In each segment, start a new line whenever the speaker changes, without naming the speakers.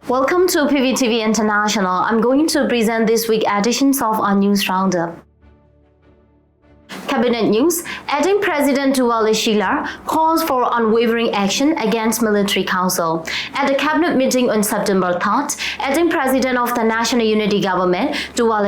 Welcome to PVTV International. I'm going to present this week's editions of our news roundup. Cabinet news. Acting President Duwa calls for unwavering action against military council. At the cabinet meeting on September 3rd, Acting President of the National Unity Government, Duwa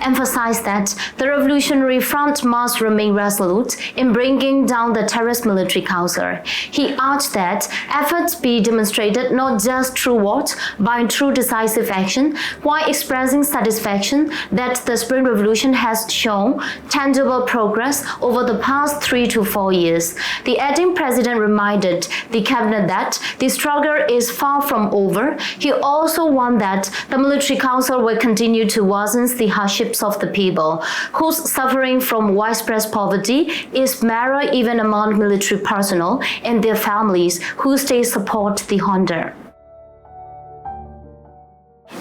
emphasized that the Revolutionary Front must remain resolute in bringing down the terrorist military council. He urged that efforts be demonstrated not just through words, but through decisive action, while expressing satisfaction that the Spring Revolution has shown tangible progress over the past 3 to 4 years. The acting president reminded the cabinet that the struggle is far from over. He also warned that the military council will continue to worsen the hardships of the people, whose suffering from widespread poverty is mirrored even among military personnel and their families who still support the junta.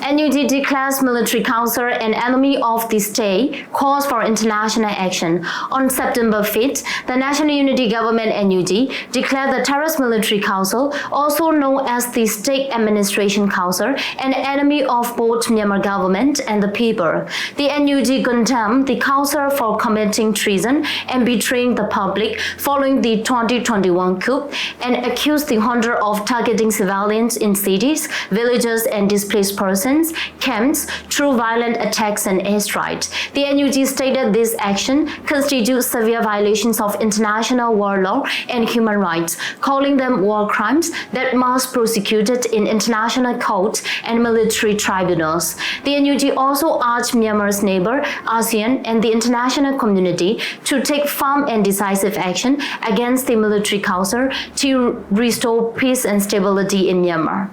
NUG declares military council an enemy of the state, calls for international action. On September 5th, the National Unity Government NUG declared the terrorist military council, also known as the State Administration Council, an enemy of both Myanmar government and the people. The NUG condemned the council for committing treason and betraying the public following the 2021 coup and accused the junta of targeting civilians in cities, villages and displaced persons, camps through violent attacks and airstrikes. The NUG stated this action constitutes severe violations of international war law and human rights, calling them war crimes that must be prosecuted in international courts and military tribunals. The NUG also urged Myanmar's neighbor, ASEAN, and the international community to take firm and decisive action against the military council to restore peace and stability in Myanmar.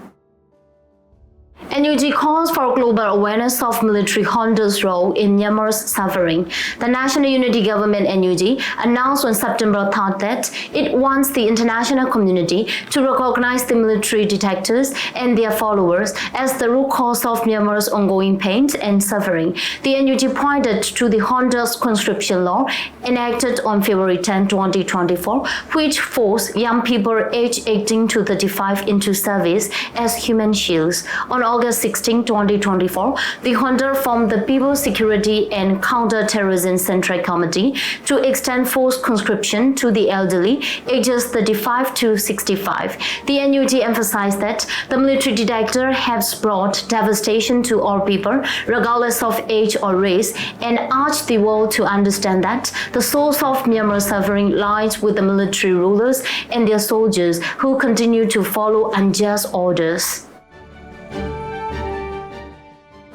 NUG calls for global awareness of military junta's role in Myanmar's suffering. The National Unity Government NUG announced on September 3rd that it wants the international community to recognize the military dictators and their followers as the root cause of Myanmar's ongoing pain and suffering. The NUG pointed to the junta's conscription law enacted on February 10, 2024, which forced young people aged 18 to 35 into service as human shields. On August 16, 2024, the junta formed the People's Security and Counter-Terrorism Central Committee to extend forced conscription to the elderly, ages 35 to 65. The NUG emphasized that the military dictator has brought devastation to all people, regardless of age or race, and urged the world to understand that the source of Myanmar's suffering lies with the military rulers and their soldiers who continue to follow unjust orders.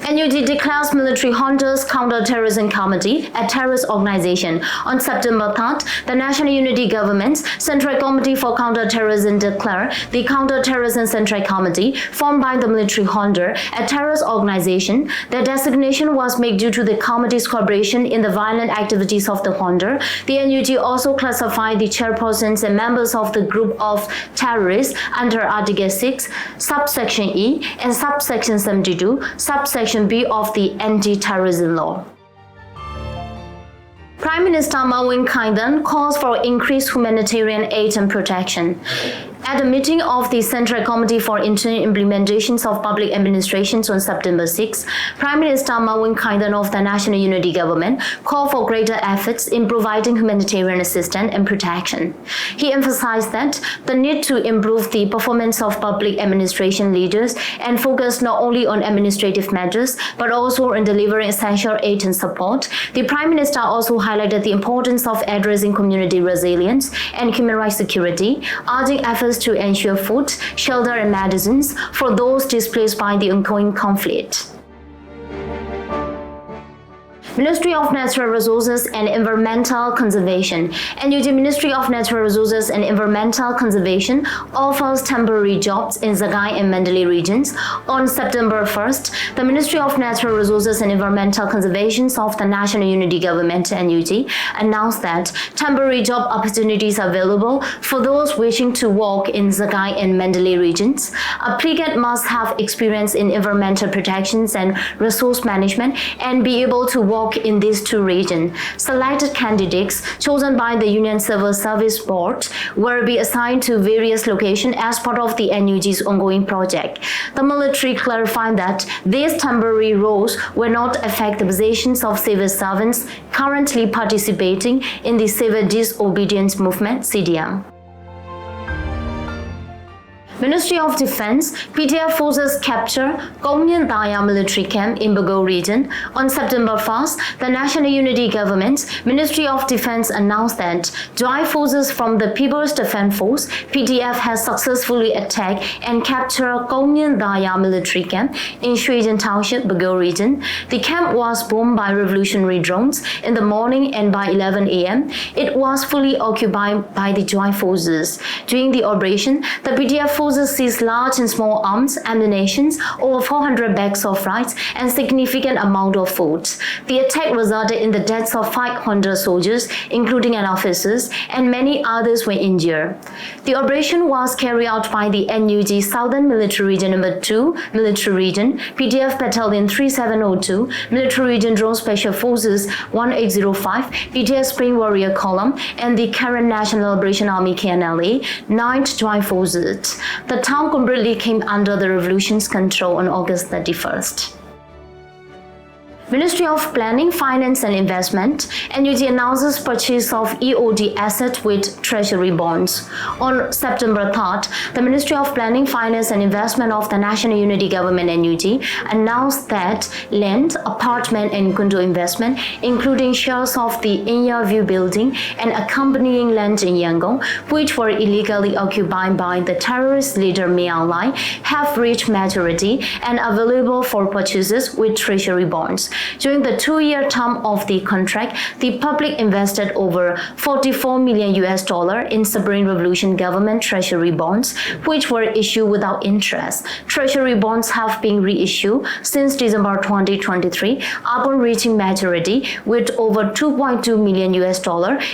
NUG declares military junta's Counter-Terrorism Committee a terrorist organization. On September 3rd, the National Unity Government's Central Committee for Counter-Terrorism declared the Counter-Terrorism Central Committee, formed by the military junta, a terrorist organization. The designation was made due to the committee's cooperation in the violent activities of the junta. The NUG also classified the chairpersons and members of the group of terrorists under Article 6, subsection E, and subsection 72, subsection B of the Anti-Terrorism Law. Prime Minister Mahn calls for increased humanitarian aid and protection. At a meeting of the Central Committee for Interim Implementations of Public Administrations on September 6, Prime Minister Mahn of the National Unity Government called for greater efforts in providing humanitarian assistance and protection. He emphasized that the need to improve the performance of public administration leaders and focus not only on administrative matters but also on delivering essential aid and support. The Prime Minister also highlighted the importance of addressing community resilience and human rights security, urging efforts to ensure food, shelter and medicines for those displaced by the ongoing conflict. Ministry of Natural Resources and Environmental Conservation. NUG Ministry of Natural Resources and Environmental Conservation offers temporary jobs in Sagaing and Mandalay regions. On September 1st, the Ministry of Natural Resources and Environmental Conservation of the National Unity Government NUG announced that temporary job opportunities are available for those wishing to work in Sagaing and Mandalay regions. Applicant must have experience in environmental protections and resource management and be able to work work in these two regions. Selected candidates chosen by the Union Civil Service Board will be assigned to various locations as part of the NUG's ongoing project. The military clarified that these temporary roles will not affect the positions of civil servants currently participating in the Civil Disobedience Movement (CDM). Ministry of Defense, PTF forces capture Khaing military camp in Bago region. On September 1st, the National Unity Government's Ministry of Defense announced that Joint forces from the People's Defense Force, PTF, has successfully attacked and captured Khaing military camp in Shuijen Township, Bago region. The camp was bombed by revolutionary drones in the morning, and by 11 a.m., it was fully occupied by the Joint forces. During the operation, the PTF forces seized large and small arms, ammunition, over 400 bags of rice, and significant amount of food. The attack resulted in the deaths of 500 soldiers, including an officer, and many others were injured. The operation was carried out by the NUG Southern Military Region No. 2 Military Region, PTF Battalion 3702, Military Region Drone Special Forces 1805, PTF Spring Warrior Column, and the current National Liberation Army KNLA 9th Joint Forces. The town completely came under the revolution's control on August 31st. Ministry of Planning, Finance and Investment, NUG announces purchase of EOD asset with treasury bonds. On September 3rd, the Ministry of Planning, Finance and Investment of the National Unity Government NUG announced that land, apartment and condo investment, including shares of the Inya View building and accompanying land in Yangon, which were illegally occupied by the terrorist leader Mandalay, have reached maturity and available for purchases with treasury bonds. During the 2-year term of the contract, the public invested over $44 million in Sovereign Revolution Government Treasury bonds, which were issued without interest. Treasury bonds have been reissued since December 2023 upon reaching maturity, with over $2.2 million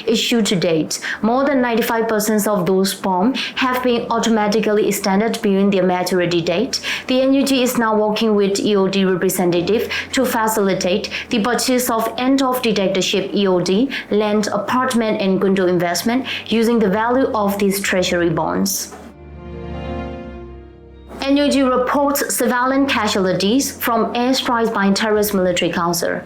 issued to date. More than 95% of those bonds have been automatically extended beyond their maturity date. The NUG is now working with EOD representative to facilitate the purchase of end-of-dictatorship EOD, land, apartment and condo investment using the value of these treasury bonds. NUG reports civilian casualties from airstrikes by terrorist military council.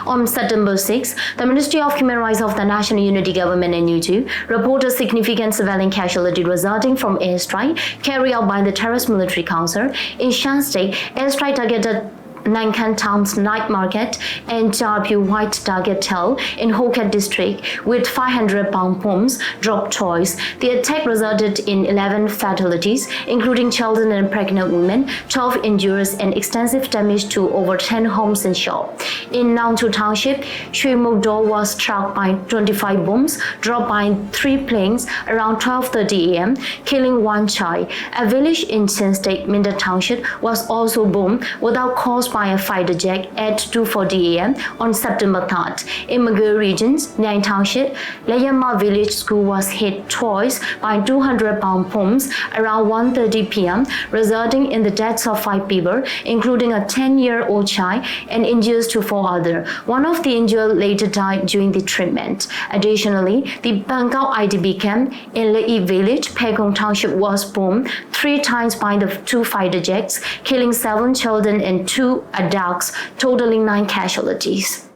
On September 6, the Ministry of Human Rights of the National Unity Government NUG reported significant civilian casualty resulting from airstrike carried out by the terrorist military council. In Shan State, airstrike targeted Nankan Town's night market and Jarbu White Target Hill in Hokat district with 500-pound bombs dropped twice. The attack resulted in 11 fatalities, including children and pregnant women, 12 injuries, and extensive damage to over 10 homes and shops. In Nangtu Township, Shui Mukdo was struck by 25 bombs dropped by 3 planes around 12:30 a.m., killing 1 child. A village in Chen State, Minda Township, was also bombed without cause by a fighter jet at 2:40 a.m. on September 3rd. In Magur regions, Nyang Township, Layama Village School was hit twice by 200-pound bombs around 1:30 p.m., resulting in the deaths of 5 people, including a 10-year-old child, and injuries to 4 others. One of the injured later died during the treatment. Additionally, the Bangkok IDP camp in Lei Village, Pekong Township, was bombed 3 times by the 2 fighter jets, killing 7 children and 2 adults, totaling 9 casualties.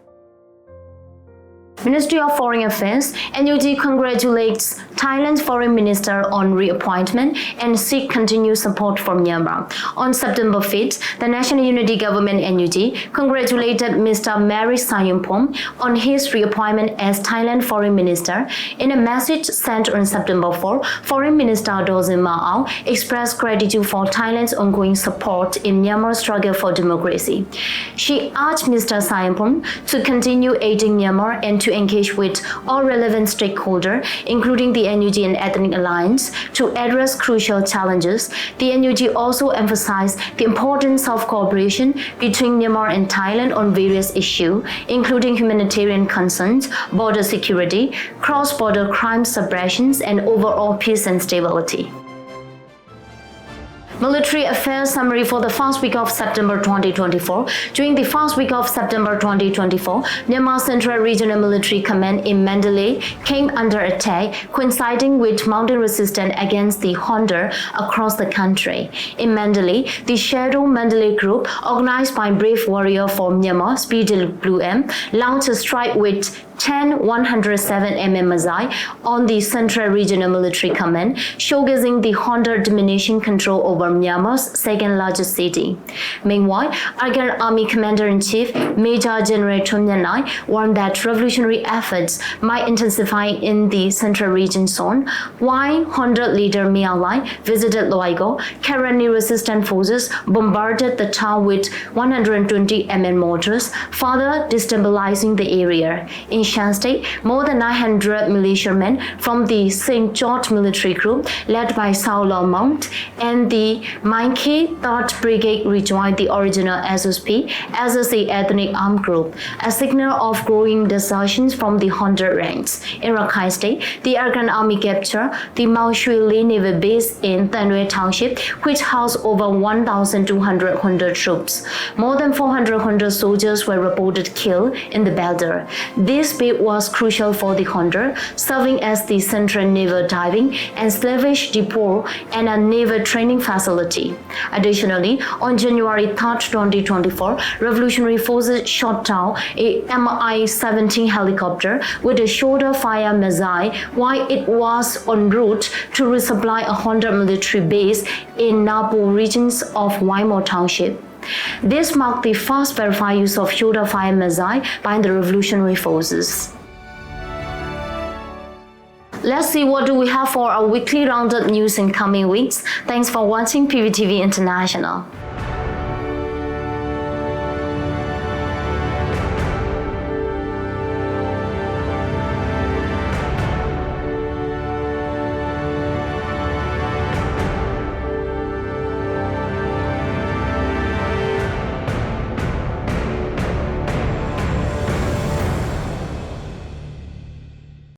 Ministry of Foreign Affairs, NUG congratulates Thailand's Foreign Minister on reappointment and seek continued support from Myanmar. On September 5th, the National Unity Government NUG congratulated Mr. Mary Sayumpom on his reappointment as Thailand Foreign Minister. In a message sent on September 4, Foreign Minister Dozin Maao expressed gratitude for Thailand's ongoing support in Myanmar's struggle for democracy. She urged Mr. Sayumpom to continue aiding Myanmar and to engage with all relevant stakeholders, including the NUG and Ethnic Alliance, to address crucial challenges. The NUG also emphasized the importance of cooperation between Myanmar and Thailand on various issues, including humanitarian concerns, border security, cross-border crime suppression, and overall peace and stability. Military Affairs Summary for the first week of September 2024. During the first week of September 2024, Myanmar Central Regional Military Command in Mandalay came under attack, coinciding with mounting resistance against the Honda across the country. In Mandalay, the Shadow Mandalay Group, organized by Brave Warrior for Myanmar, SPWM, launched a strike with Thann 107mm missile on the Central Regional Military Command, showcasing the Honda diminishing control over Myanmar's second largest city. Meanwhile, Afghan Army Commander-in-Chief Major General Chun Nai warned that revolutionary efforts might intensify in the Central Region zone, while Honda leader Mandalay visited Loigo. Currently, resistant forces bombarded the town with 120mm mortars, further destabilizing the area. In Shan State, more than 900 militiamen from the St. George Military Group, led by Saulo Mount, and the Mainke 3rd Brigade rejoined the original SSP as a ethnic armed group, a signal of growing desertions from the Honda ranks. In Khaing State, the Afghan Army captured the Mao Shui Naval Base in Thann Township, which housed over 1,200 Honda troops. More than 400 Honda soldiers were reported killed in the battle. This base was crucial for the Honda, serving as the central naval diving and salvage depot and a naval training facility. Additionally, on January 3, 2024, revolutionary forces shot down a Mi-17 helicopter with a shoulder-fire missile while it was en route to resupply a Honda military base in Napo regions of Winn Township. This marked the first verified use of shoulder-fire missile by the revolutionary forces. Let's see what do we have for our weekly roundup news in coming weeks. Thanks for watching PVTV International.